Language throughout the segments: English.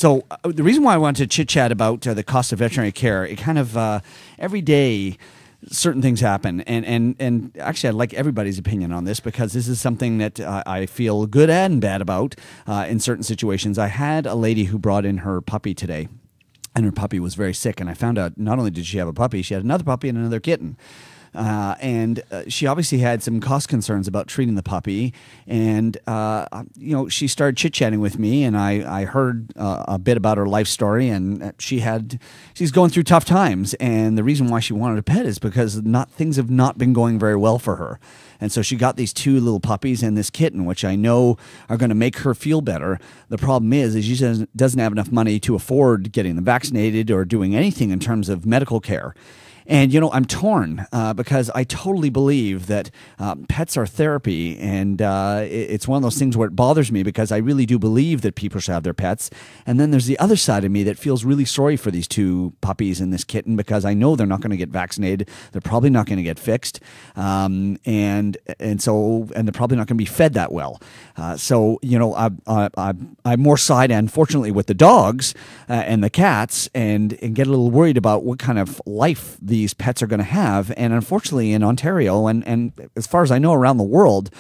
So the reason why I wanted to chit-chat about the cost of veterinary care, it kind of every day certain things happen. And actually, I'd like everybody's opinion on this because this is something that I feel good and bad about in certain situations. I had a lady who brought in her puppy today, and her puppy was very sick. And I found out not only did she have a puppy, she had another puppy and another kitten. And she obviously had some cost concerns about treating the puppy. And, she started chit-chatting with me, and I heard a bit about her life story, and she's going through tough times. And the reason why she wanted a pet is because things have not been going very well for her. And so she got these two little puppies and this kitten, which I know are going to make her feel better. The problem is she doesn't have enough money to afford getting them vaccinated or doing anything in terms of medical care. And, I'm torn because I totally believe that pets are therapy. And it's one of those things where it bothers me because I really do believe that people should have their pets. And then there's the other side of me that feels really sorry for these two puppies and this kitten because I know they're not going to get vaccinated. They're probably not going to get fixed. And they're probably not going to be fed that well. I'm more side, unfortunately, with the dogs and the cats and get a little worried about what kind of life these pets are going to have. And unfortunately in Ontario and as far as I know around the world,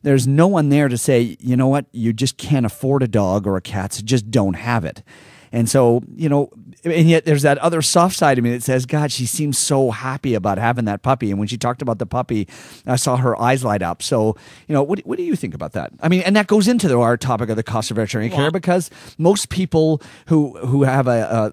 there's no one there to say, you know what, you just can't afford a dog or a cat, so just don't have it. And so, and yet there's that other soft side of me that says, God, she seems so happy about having that puppy. And when she talked about the puppy, I saw her eyes light up. So, what do you think about that? I mean, and that goes into our topic of the cost of veterinary care because most people who have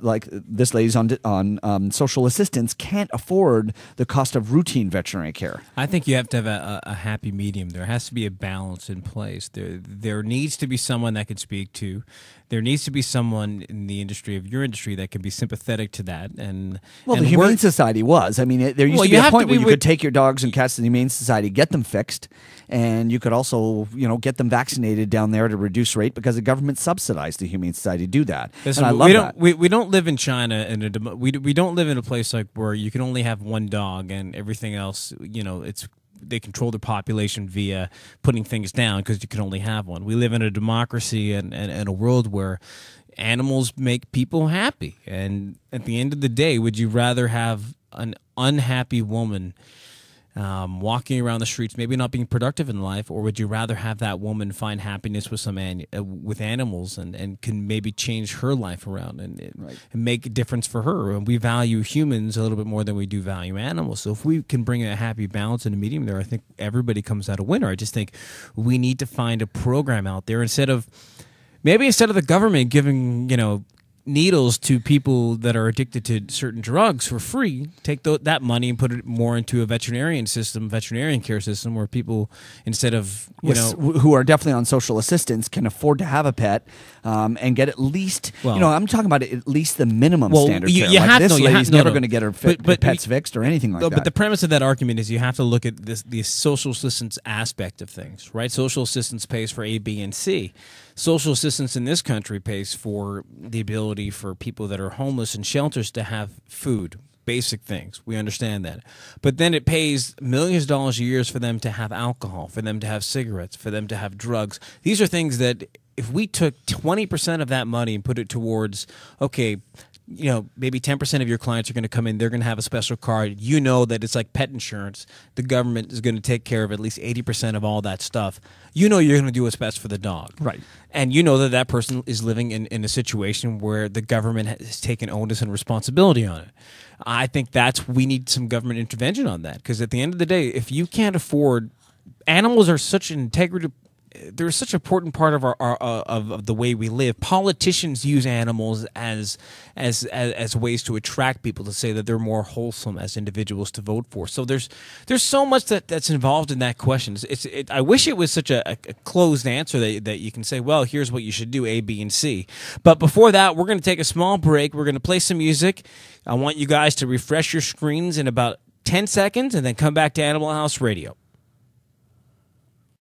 like this lady's on social assistance can't afford the cost of routine veterinary care. I think you have to have a happy medium. There has to be a balance in place. There needs to be someone that can speak to. There needs to be someone in the industry of your industry that can be sympathetic to that. The Humane Society was. I mean, there used to be a point where you could take your dogs and cats to the Humane Society, get them fixed, and you could also, get them vaccinated down there at a reduced rate because the government subsidized the Humane Society to do that. Listen, and I love that. We don't live in China, and we don't live in a place like where you can only have one dog and everything else, they control their population via putting things down because you can only have one. We live in a democracy and a world where animals make people happy. And at the end of the day, would you rather have an unhappy woman walking around the streets, maybe not being productive in life, or would you rather have that woman find happiness with with animals and can maybe change her life around and make a difference for her? And we value humans a little bit more than we do value animals. So if we can bring a happy balance and a medium there, I think everybody comes out a winner. I just think we need to find a program out there instead of the government giving, needles to people that are addicted to certain drugs for free, take that money and put it more into a veterinarian care system where people, instead of, who are definitely on social assistance, can afford to have a pet and get at least, I'm talking about at least the minimum standard care. This lady's never going to get her pets fixed or anything like that. But the premise of that argument is you have to look at the social assistance aspect of things, right? Social assistance pays for A, B, and C. Social assistance in this country pays for the ability for people that are homeless in shelters to have food, basic things. We understand that. But then it pays millions of dollars a year for them to have alcohol, for them to have cigarettes, for them to have drugs. These are things that if we took 20% of that money and put it towards, maybe 10% of your clients are going to come in, they're going to have a special card. You know that it's like pet insurance. The government is going to take care of at least 80% of all that stuff. You're going to do what's best for the dog. Right. And you know that person is living in a situation where the government has taken onus and responsibility on it. I think we need some government intervention on that because at the end of the day, if you can't afford, animals are such an integrity. They're such an important part of of the way we live. Politicians use animals as ways to attract people to say that they're more wholesome as individuals to vote for. So there's so much that's involved in that question. I wish it was such a closed answer that you can say, well, here's what you should do, A, B, and C. But before that, we're going to take a small break. We're going to play some music. I want you guys to refresh your screens in about 10 seconds and then come back to Animal House Radio.